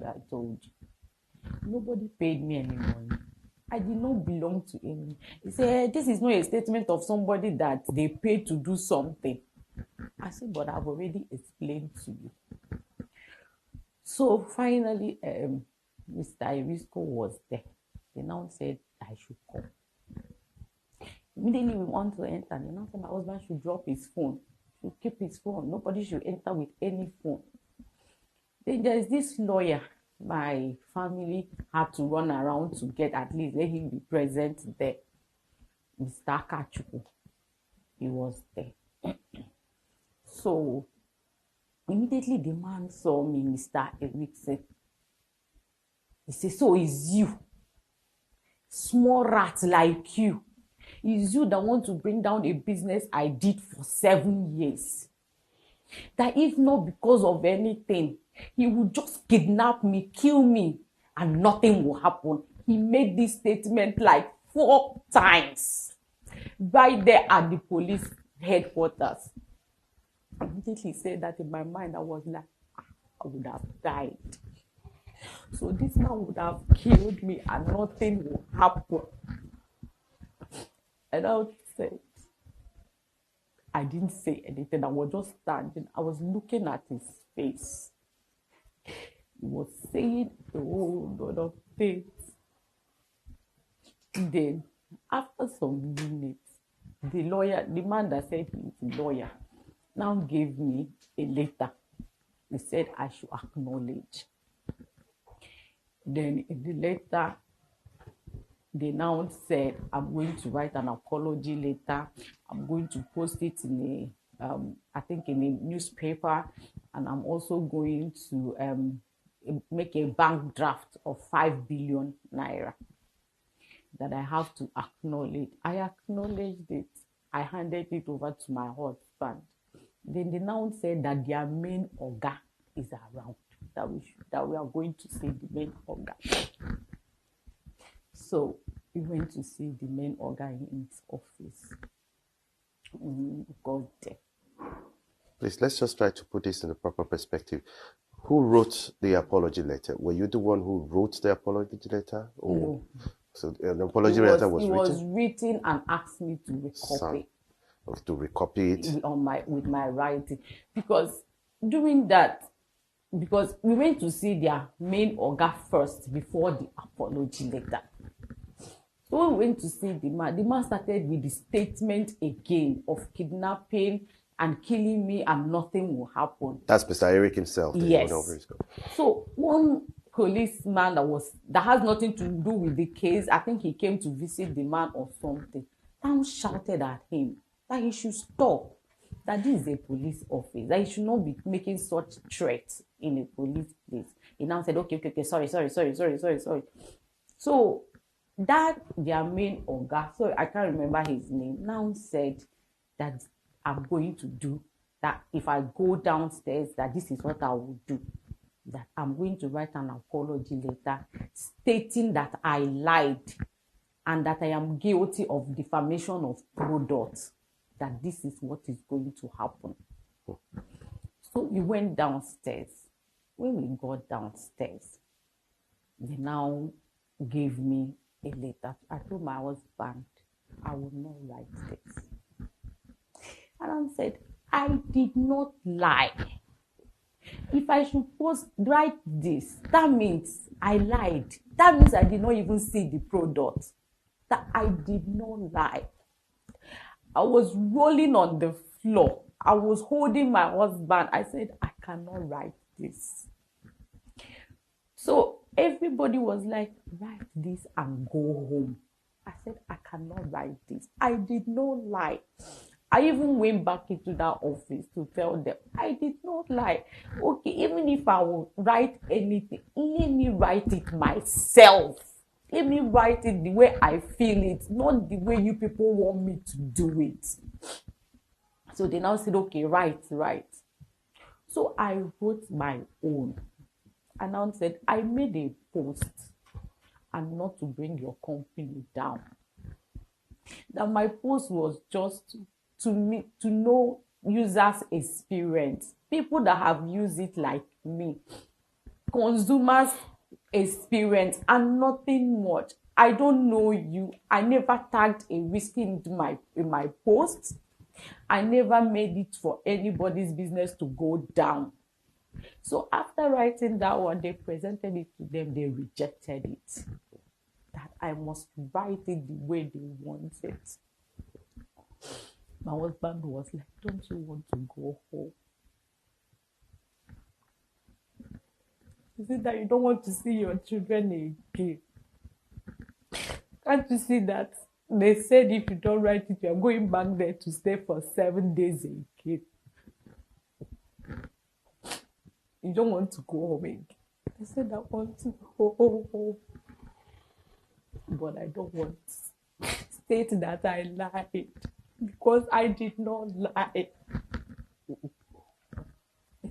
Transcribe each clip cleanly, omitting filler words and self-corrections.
I told you. Nobody paid me any money. I did not belong to any. He said, this is not a statement of somebody that they paid to do something. I said, but I've already explained to you. So finally, Mr. Irisco was there. They now said I should come. Immediately we want to enter. They now said my husband should drop his phone, should keep his phone. Nobody should enter with any phone. Then there is this lawyer my family had to run around to get, at least let him be present there. Mr. Kachuku, he was there. So immediately the man saw me, Mr. Erickson. He said, so it's you, small rat like you. It's you that want to bring down a business I did for 7 years. That if not because of anything, he would just kidnap me, kill me, and nothing will happen. He made this statement like 4 times right there at the police headquarters. Immediately said that in my mind, I was like, I would have died. So this man would have killed me and nothing will happen. And I said, I didn't say anything. I was just standing. I was looking at his face. He was saying a whole lot of things. Then, after some minutes, the lawyer, the man that said he's a lawyer, now gave me a letter. He said I should acknowledge. Then in the letter, they now said, I'm going to write an apology letter. I'm going to post it in I think in a newspaper. And I'm also going to make a bank draft of 5 billion naira that I have to acknowledge. I acknowledged it. I handed it over to my husband. Then they now said that their main oga is around, that we are going to see the main oga. So we went to see the main oga in his office. Got there. Please, let's just try to put this in the proper perspective. Who wrote the apology letter? Were you the one who wrote the apology letter? Or No. So the apology letter was written? It was written and asked me to recopy. To recopy it? With my writing. Because doing that, because we went to see their main oga first before the apology letter. So when we went to see the man started with the statement again of kidnapping and killing me and nothing will happen. That's Mr. Eric himself. Yes. So one policeman that has nothing to do with the case, I think he came to visit the man or something, now shouted at him that he should stop, that this is a police office, that he should not be making such threats in a police place. He now said, okay, sorry. So that their main oga, so I can't remember his name, now said that I'm going to do, that if I go downstairs, that this is what I will do, that I'm going to write an apology letter stating that I lied and that I am guilty of defamation of product, that this is what is going to happen. So we went downstairs. When we got downstairs, they now gave me a letter. I told my husband, I will not write this. And I said, I did not lie. If I should write this, that means I lied. That means I did not even see the product. That I did not lie. I was rolling on the floor. I was holding my husband. I said, I cannot write this. So everybody was like, write this and go home. I said, I cannot write this. I did not lie. I even went back into that office to tell them, I did not lie. Okay, even if I will write anything, let me write it myself. Let me write it the way I feel it, not the way you people want me to do it. So they now said, okay, write. So I wrote my own. And I said, I made a post and not to bring your company down. That my post was just to know users' experience, people that have used it like me. consumer's experience and nothing much. I don't know you. I never tagged a whiskey in my post. I never made it for anybody's business to go down. So after writing that one, they presented it to them, they rejected it. That I must write it the way they want it. My husband was like, don't you want to go home? Is it that you don't want to see your children again? Can't you see that? They said if you don't write it, you are going back there to stay for 7 days again. You don't want to go home again. I said I want to go home. But I don't want to state that I lied. Because I did not lie. I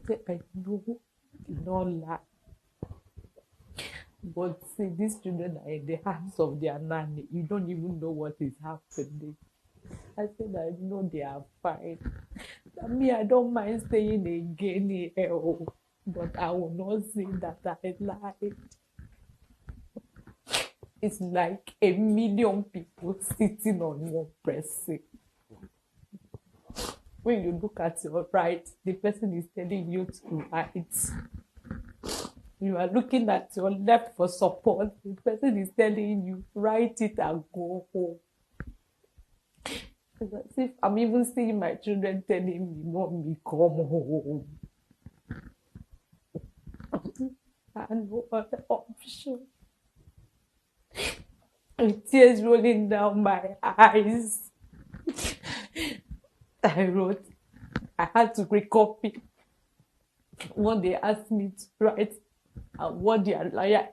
said I know I did not lie. But see, these children are in the hands of their nanny. You don't even know what is happening. I said, I know they are fine. Me, I don't mind staying again here, but I will not say that I lied. It's like 1 million people sitting on one person. When you look at your right, the person is telling you to write. You are looking at your left for support. The person is telling you, write it and go home. It's as if I'm even seeing my children telling me, Mommy, come home. I have no other option. With tears rolling down my eyes, I wrote, I had to recopy what they asked me to write and what their lawyer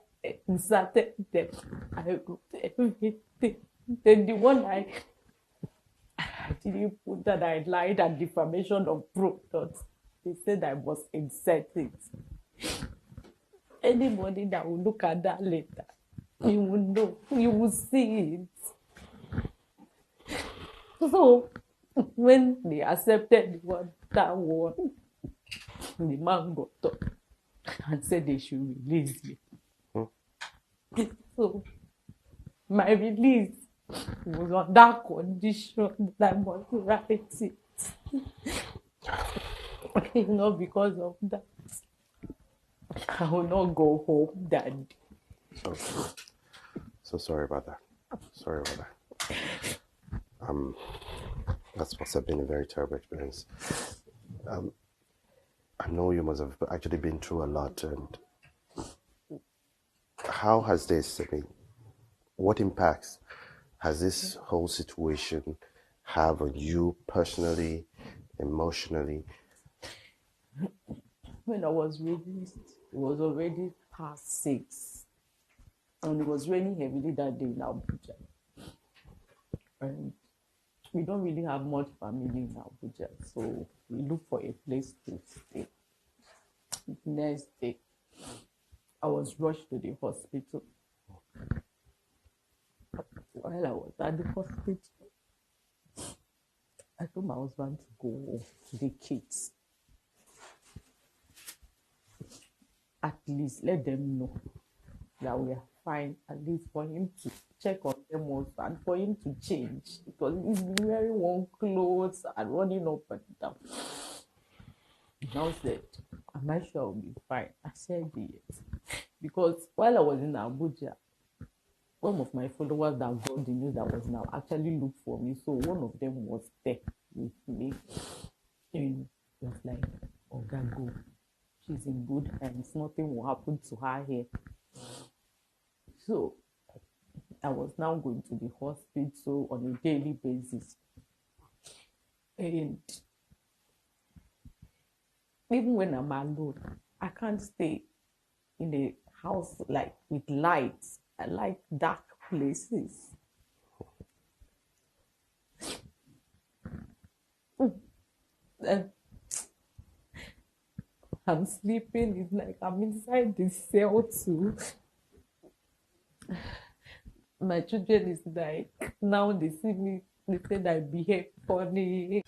inserted them. I wrote everything. Then the one I didn't put that I lied and defamation of product, they said I must insert it. Anybody that will look at that later, you will know, you will see it. So when they accepted that one, the man got up and said they should release me. So my release was on that condition that I must write it. Not because of that. I will not go home, Dad. So sorry about that. Sorry about that. That must have been a very terrible experience. I know you must have actually been through a lot. And how has this, what impacts has this whole situation have on you personally, emotionally? When I was released, it was already past 6. And it was raining heavily that day in Abuja. And we don't really have much family in Abuja, so we look for a place to stay. Next day, I was rushed to the hospital. While I was at the hospital, I told my husband to go to the kids. At least let them know that we are fine, at least for him to check on them also and for him to change, because he's been wearing one clothes and running up and down. He now said, am I sure I'll be fine? I said yes. Because while I was in Abuja, one of my followers that got the news that was now actually looked for me. So one of them was there with me. And was like, Oga, go. She's in good hands. Nothing will happen to her here. So I was now going to the hospital on a daily basis. And even when I'm alone, I can't stay in a house like with lights. I like dark places. And I'm sleeping, it's like I'm inside the cell too. My children is like, now they see me, they say that I behave funny.